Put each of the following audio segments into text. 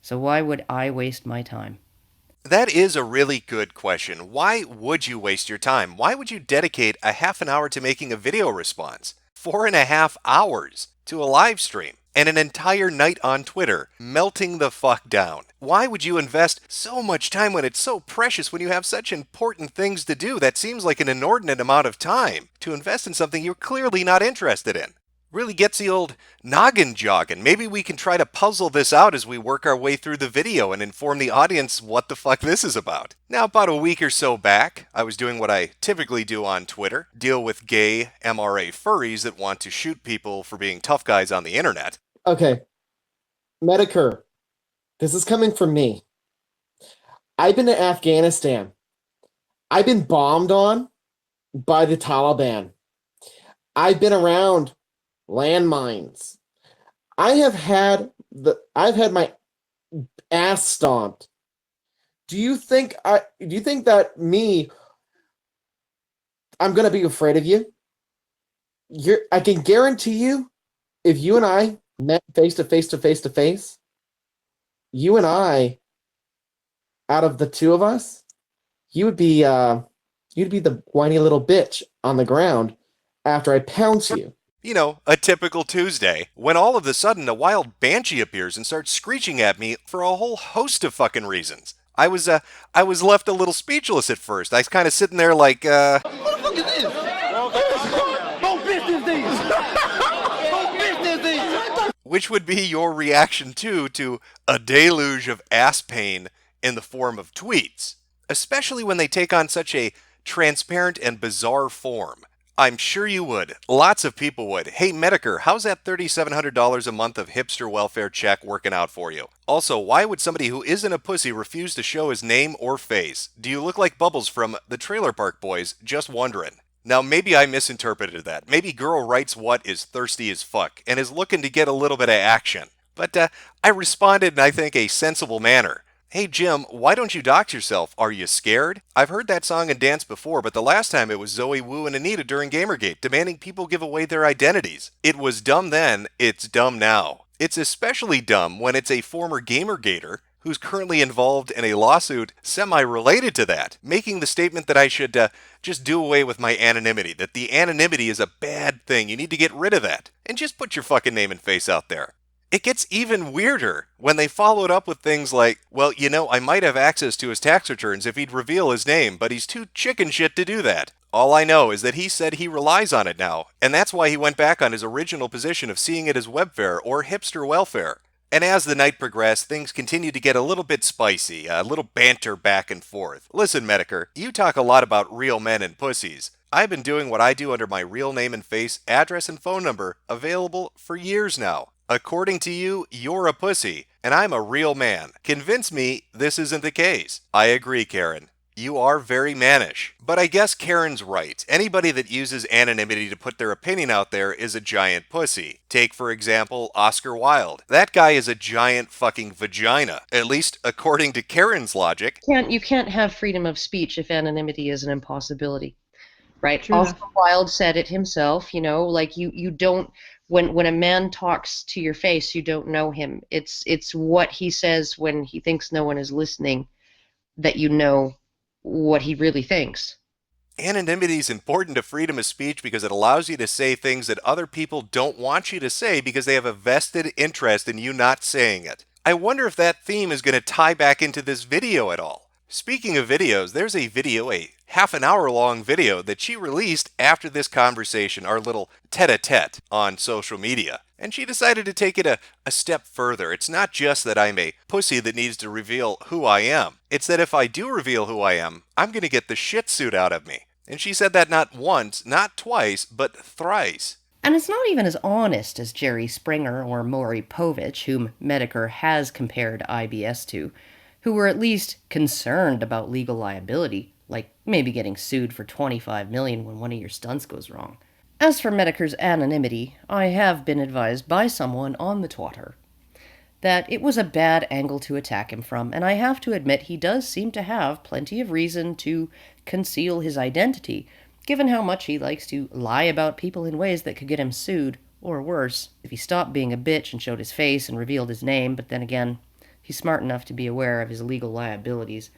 So why would I waste my time? That is a really good question. Why would you waste your time? Why would you dedicate a half an hour to making a video response? 4.5 hours to a live stream? And an entire night on Twitter, melting the fuck down. Why would you invest so much time when it's so precious when you have such important things to do? That seems like an inordinate amount of time to invest in something you're clearly not interested in. Really gets the old noggin jogging. Maybe we can try to puzzle this out as we work our way through the video and inform the audience what the fuck this is about. Now, about a week or so back, I was doing what I typically do on Twitter, deal with gay MRA furries that want to shoot people for being tough guys on the internet. Okay, Metokur, this is coming from me. I've been to Afghanistan. I've been bombed on by the Taliban. I've been around landmines. I've had my ass stomped. Do you think that I'm gonna be afraid of you? I can guarantee you, if you and I met face to face to face to face, you and I, out of the two of us, you would be you'd be the whiny little bitch on the ground after I pounce you. You know, a typical Tuesday, when all of a sudden a wild banshee appears and starts screeching at me for a whole host of fucking reasons. I was left a little speechless at first. I was kind of sitting there like, What the fuck is this? More business these. More business these. which would be your reaction to a deluge of ass pain in the form of tweets, especially when they take on such a transparent and bizarre form. I'm sure you would. Lots of people would. Hey, Metokur, how's that $3,700 a month of hipster welfare check working out for you? Also, why would somebody who isn't a pussy refuse to show his name or face? Do you look like Bubbles from the Trailer Park Boys? Just wondering. Now, maybe I misinterpreted that. Maybe Girl Writes What is thirsty as fuck and is looking to get a little bit of action. But I responded in, I think, a sensible manner. Hey Jim, why don't you dox yourself? Are you scared? I've heard that song and dance before, but the last time it was Zoe Wu and Anita during Gamergate, demanding people give away their identities. It was dumb then, it's dumb now. It's especially dumb when it's a former Gamergater who's currently involved in a lawsuit semi-related to that, making the statement that I should just do away with my anonymity, that the anonymity is a bad thing, you need to get rid of that, and just put your fucking name and face out there. It gets even weirder when they follow it up with things like, well, you know, I might have access to his tax returns if he'd reveal his name, but he's too chicken shit to do that. All I know is that he said he relies on it now, and that's why he went back on his original position of seeing it as webfare or hipster welfare. And as the night progressed, things continued to get a little bit spicy, a little banter back and forth. Listen, Metokur, you talk a lot about real men and pussies. I've been doing what I do under my real name and face, address, and phone number available for years now. According to you, you're a pussy, and I'm a real man. Convince me this isn't the case. I agree, Karen. You are very mannish. But I guess Karen's right. Anybody that uses anonymity to put their opinion out there is a giant pussy. Take, for example, Oscar Wilde. That guy is a giant fucking vagina, at least according to Karen's logic. You can't have freedom of speech if anonymity is an impossibility, right? True Oscar enough. Wilde said it himself, like you don't when a man talks to your face, you don't know him. It's what he says when he thinks no one is listening that you know what he really thinks. Anonymity is important to freedom of speech because it allows you to say things that other people don't want you to say because they have a vested interest in you not saying it. I wonder if that theme is going to tie back into this video at all. Speaking of videos, there's a video, a half an hour long video that she released after this conversation, our little tete-a-tete on social media. And she decided to take it a step further. It's not just that I'm a pussy that needs to reveal who I am. It's that if I do reveal who I am, I'm going to get the shit suit out of me. And she said that not once, not twice, but thrice. And it's not even as honest as Jerry Springer or Maury Povich, whom Metokur has compared IBS to, who were at least concerned about legal liability, like maybe getting sued for $25 million when one of your stunts goes wrong. As for Metokur's anonymity, I have been advised by someone on the Twitter that it was a bad angle to attack him from, and I have to admit he does seem to have plenty of reason to conceal his identity, given how much he likes to lie about people in ways that could get him sued, or worse, if he stopped being a bitch and showed his face and revealed his name, but then again, He's smart enough to be aware of his legal liabilities.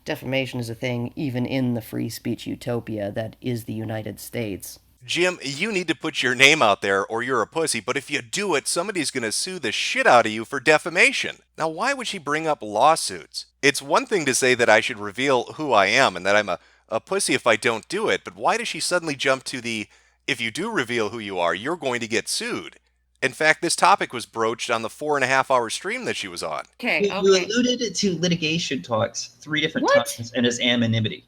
Defamation is a thing even in the free speech utopia that is the United States. Jim, you need to put your name out there or you're a pussy, but if you do it, somebody's going to sue the shit out of you for defamation. Now, why would she bring up lawsuits? It's one thing to say that I should reveal who I am and that I'm a pussy if I don't do it, but why does she suddenly jump to the, if you do reveal who you are, you're going to get sued? In fact, this topic was broached on the 4.5 hour stream that she was on. Okay, You alluded to litigation talks 3 different What? times and his anonymity.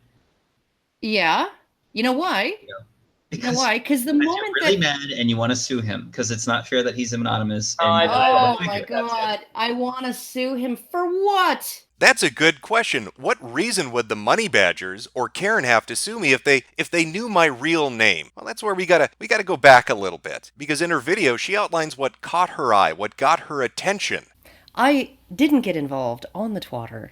Yeah. You know why? You know why? Because the Because moment you're really that... mad and you want to sue him because it's not fair that he's anonymous. And I you're a know. Oh public my figure. That's it. god, I want to sue him for what? That's a good question. What reason would the Money Badgers or Karen have to sue me if they knew my real name? Well, that's where we gotta go back a little bit, because in her video she outlines what caught her eye, what got her attention. I didn't get involved on the twatter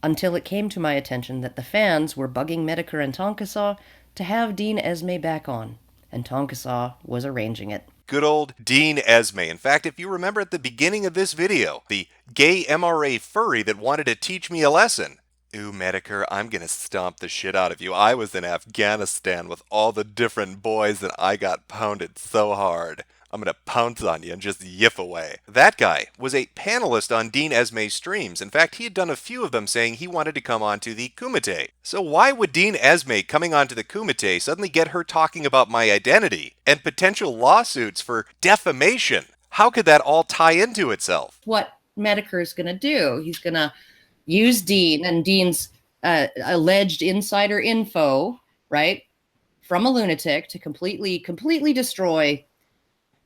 until it came to my attention that the fans were bugging Metokur and Tonkasaw to have Dean Esme back on, and Tonkasaw was arranging it. Good old Dean Esme. In fact, if you remember at the beginning of this video, the gay MRA furry that wanted to teach me a lesson. Ooh, Metokur, I'm gonna stomp the shit out of you. I was in Afghanistan with all the different boys and I got pounded so hard. I'm gonna pounce on you and just yiff away. That guy was a panelist on Dean Esme's streams. In fact, he had done a few of them saying he wanted to come onto the Kumite. So why would Dean Esme coming onto the Kumite suddenly get her talking about my identity and potential lawsuits for defamation? How could that all tie into itself? What Metokur is going to do, he's going to use Dean and Dean's alleged insider info, right, from a lunatic to completely destroy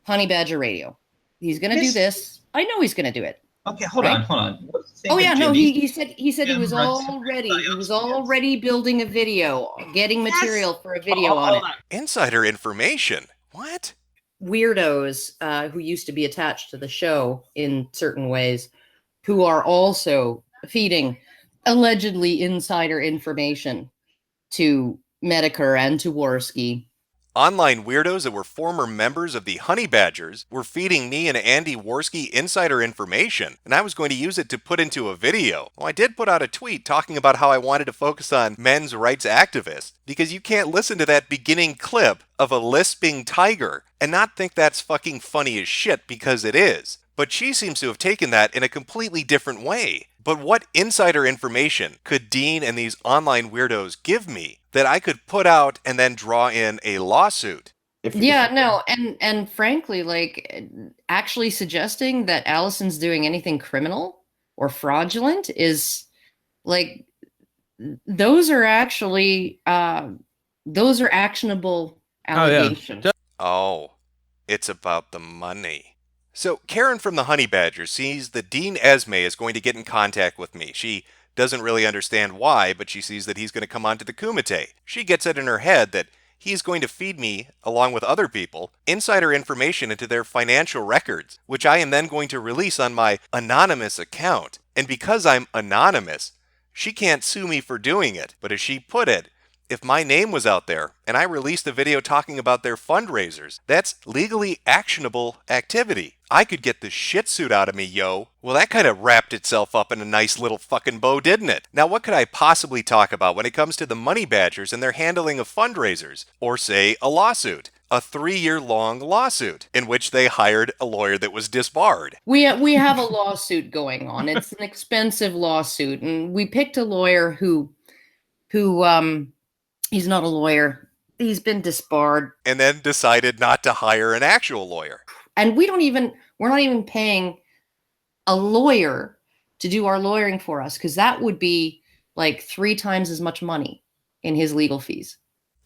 Honey Badger Radio. He's going to do this. I know he's going to do it. Okay, hold Right? on. What do you think Oh of yeah, no, Jimmy? he said he was already building a video, getting material for a video on it. Insider information? What? Weirdos who used to be attached to the show in certain ways, who are also feeding allegedly insider information to Metokur and to Worski. Online weirdos that were former members of the Honey Badgers were feeding me and Andy Worski insider information, and I was going to use it to put into a video. Well, I did put out a tweet talking about how I wanted to focus on men's rights activists, because you can't listen to that beginning clip of a lisping tiger and not think that's fucking funny as shit, because it is. But she seems to have taken that in a completely different way. But what insider information could Dean and these online weirdos give me that I could put out and then draw in a lawsuit? Yeah, no, and frankly, like, actually suggesting that Allison's doing anything criminal or fraudulent is, like, those are actually those are actionable allegations. Oh, it's about the money. So Karen from the Honey Badger sees that Dean Esme is going to get in contact with me. She doesn't really understand why, but she sees that he's going to come onto the Kumite. She gets it in her head that he's going to feed me, along with other people, insider information into their financial records, which I am then going to release on my anonymous account. And because I'm anonymous, she can't sue me for doing it. But as she put it, if my name was out there and I released a video talking about their fundraisers, that's legally actionable activity. I could get the shit suit out of me, yo. Well, that kind of wrapped itself up in a nice little fucking bow, didn't it? Now, what could I possibly talk about when it comes to the Money Badgers and their handling of fundraisers? Or say, a lawsuit. A 3-year-long lawsuit in which they hired a lawyer that was disbarred. We have a lawsuit going on. It's an expensive lawsuit, and we picked a lawyer who he's not a lawyer. He's been disbarred. And then decided not to hire an actual lawyer. And we're not even paying a lawyer to do our lawyering for us, because that would be like 3 times as much money in his legal fees.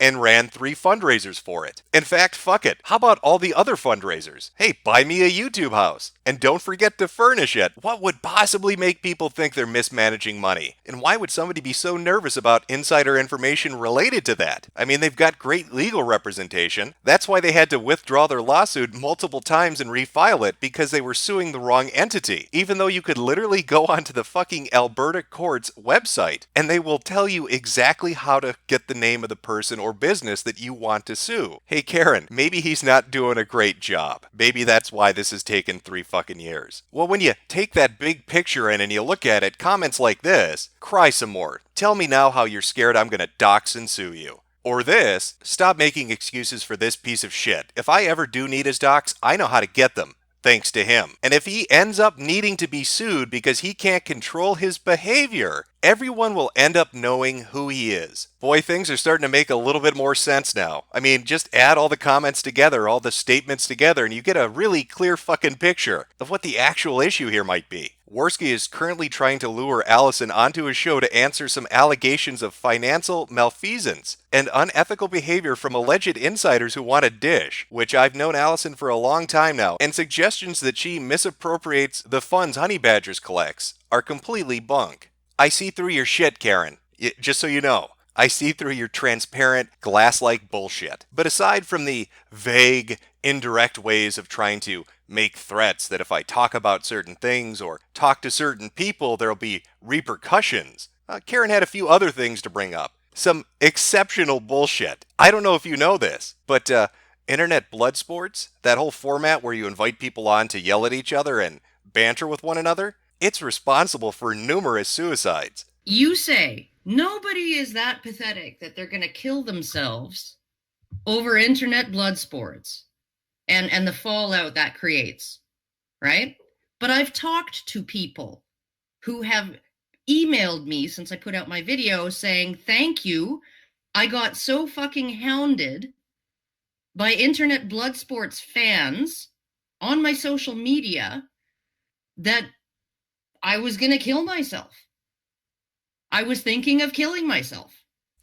And ran 3 fundraisers for it. In fact, fuck it. How about all the other fundraisers? Hey, buy me a YouTube house. And don't forget to furnish it. What would possibly make people think they're mismanaging money? And why would somebody be so nervous about insider information related to that? I mean, they've got great legal representation. That's why they had to withdraw their lawsuit multiple times and refile it, because they were suing the wrong entity. Even though you could literally go onto the fucking Alberta court's website and they will tell you exactly how to get the name of the person or or business that you want to sue. Hey Karen, maybe he's not doing a great job. Maybe that's why this has taken 3 fucking years. Well, when you take that big picture in and you look at it, comments like this, cry some more. Tell me now how you're scared I'm gonna dox and sue you. Or this, stop making excuses for this piece of shit. If I ever do need his docs, I know how to get them. Thanks to him. And if he ends up needing to be sued because he can't control his behavior, everyone will end up knowing who he is. Boy, things are starting to make a little bit more sense now. I mean, just add all the comments together, all the statements together, and you get a really clear fucking picture of what the actual issue here might be. Worski is currently trying to lure Allison onto his show to answer some allegations of financial malfeasance and unethical behavior from alleged insiders who want a dish, which I've known Allison for a long time now, and suggestions that she misappropriates the funds Honey Badgers collects are completely bunk. I see through your shit, Karen. Just so you know. I see through your transparent, glass-like bullshit. But aside from the vague, indirect ways of trying to make threats that if I talk about certain things or talk to certain people, there'll be repercussions, Karen had a few other things to bring up. Some exceptional bullshit. I don't know if you know this, but internet blood sports, that whole format where you invite people on to yell at each other and banter with one another, it's responsible for numerous suicides. You say nobody is that pathetic that they're going to kill themselves over internet blood sports and the fallout that creates, right? But I've talked to people who have emailed me since I put out my video saying, thank you. I got so fucking hounded by internet blood sports fans on my social media that I was going to kill myself. I was thinking of killing myself.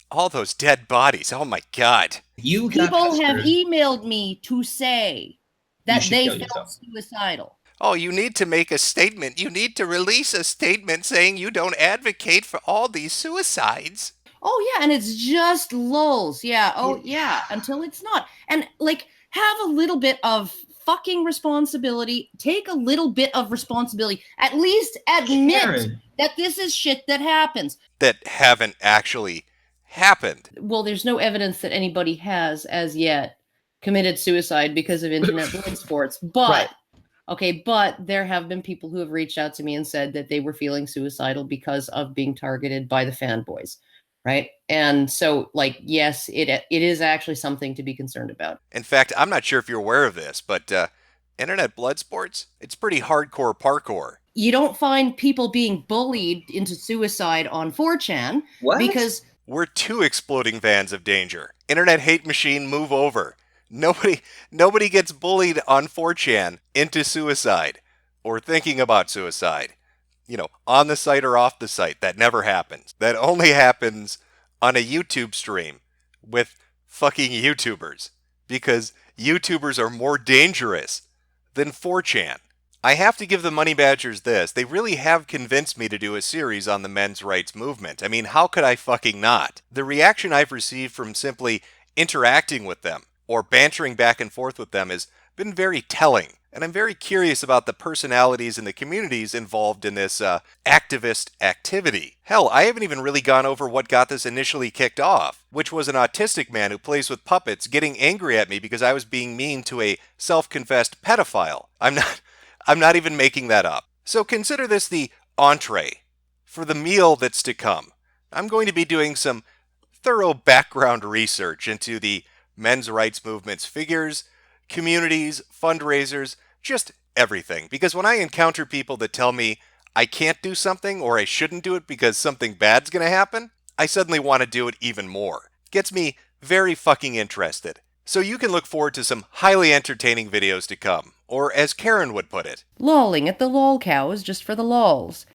All those dead bodies. Oh my God. You got People have pestered. emailed me to say that should they kill felt yourself. suicidal. Oh, you need to make a statement. You need to release a statement saying you don't advocate for all these suicides. Oh, yeah, and it's just lulls. Yeah, oh, yeah, until it's not. And, like, have a little bit of fucking responsibility. Take a little bit of responsibility. At least admit Karen. that this is shit that happens. That haven't actually happened. Well, there's no evidence that anybody has, as yet, committed suicide because of internet blood sports. But, Right. okay, but there have been people who have reached out to me and said that they were feeling suicidal because of being targeted by the fanboys. Right. And so, like, yes, it is actually something to be concerned about. In fact, I'm not sure if you're aware of this, but internet blood sports, it's pretty hardcore parkour. You don't find people being bullied into suicide on 4chan What? because We're two exploding vans of danger. Internet hate machine, move over. Nobody gets bullied on 4chan into suicide or thinking about suicide. You know, on the site or off the site. That never happens. That only happens on a YouTube stream with fucking YouTubers. Because YouTubers are more dangerous than 4chan. I have to give the Money Badgers this. They really have convinced me to do a series on the men's rights movement. I mean, how could I fucking not? The reaction I've received from simply interacting with them or bantering back and forth with them has been very telling. And I'm very curious about the personalities and the communities involved in this activist activity. Hell, I haven't even really gone over what got this initially kicked off, which was an autistic man who plays with puppets getting angry at me because I was being mean to a self-confessed pedophile. I'm not even making that up. So consider this the entree for the meal that's to come. I'm going to be doing some thorough background research into the men's rights movement's figures, communities, fundraisers, just everything. Because when I encounter people that tell me I can't do something or I shouldn't do it because something bad's going to happen, I suddenly want to do it even more. Gets me very fucking interested. So you can look forward to some highly entertaining videos to come. Or as Karen would put it, lolling at the lol cows just for the lols.